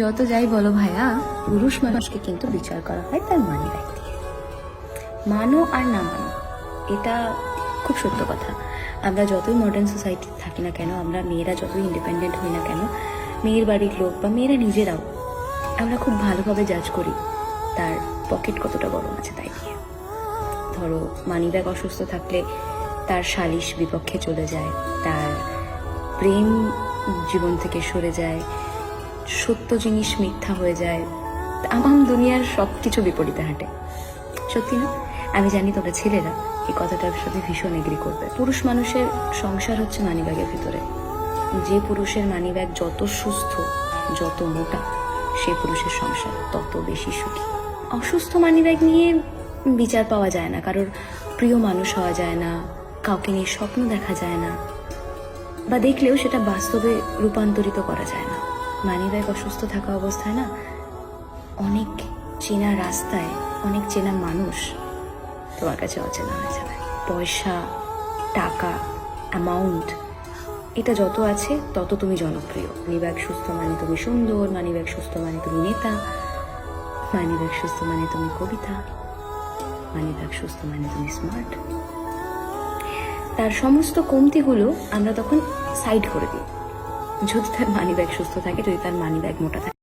যত যাই বলো ভাইয়া, পুরুষ মানুষকে কিন্তু বিচার করা হয় তার মানি ব্যাগ দিয়ে। মানো আর না মানো, এটা খুব সত্য কথা। আমরা যতই মডার্ন সোসাইটি থাকি না কেন, আমরা মেয়েরা যতই ইন্ডিপেন্ডেন্ট হই না কেন, মেয়ের বাড়ির লোক বা মেয়েরা নিজেরাও আমরা খুব ভালোভাবে জাজ করি তার পকেট কতটা গরম আছে তাই দিয়ে। ধরো মানি ব্যাগ অসুস্থ থাকলে তার সালিশ বিপক্ষে চলে যায়, তার প্রেম জীবন থেকে সরে যায়, সত্য জিনিস মিথ্যা হয়ে যায়, তামাম দুনিয়ার সব কিছু বিপরীতে হাঁটে। সত্যি না? আমি জানি তোমরা ছেলেরা এই কথাটার সাথে ভীষণ এগ্রি করবে। পুরুষ মানুষের সংসার হচ্ছে মানিব্যাগের ভিতরে। যে পুরুষের মানিব্যাগ যত সুস্থ, যত মোটা, সে পুরুষের সংসার তত বেশি সুখী। অসুস্থ মানিব্যাগ নিয়ে বিচার পাওয়া যায় না, কারোর প্রিয় মানুষ হওয়া যায় না, কাউকে নিয়ে স্বপ্ন দেখা যায় না, বা দেখলেও সেটা বাস্তবে রূপান্তরিত করা যায় না। মানিব্যাগ অসুস্থ থাকা অবস্থায় না, অনেক চেনা রাস্তায় অনেক চেনা মানুষ তোমার কাছে অচেনা হয়ে যাবে। পয়সা, টাকা, অ্যামাউন্ট, এটা যত আছে তত তুমি জনপ্রিয়। মানিব্যাগ সুস্থ মানে তুমি সুন্দর, মানিব্যাগ সুস্থ মানে তুমি নেতা, মানিব্যাগ সুস্থ মানে তুমি কবিতা, মানিব্যাগ সুস্থ মানে তুমি স্মার্ট। তার সমস্ত কমতিগুলো আমরা তখন সাইড করে দিই যদি তার মানিব্যাগ সুস্থ থাকে, যদি তার মানিব্যাগ মোটা থাকে।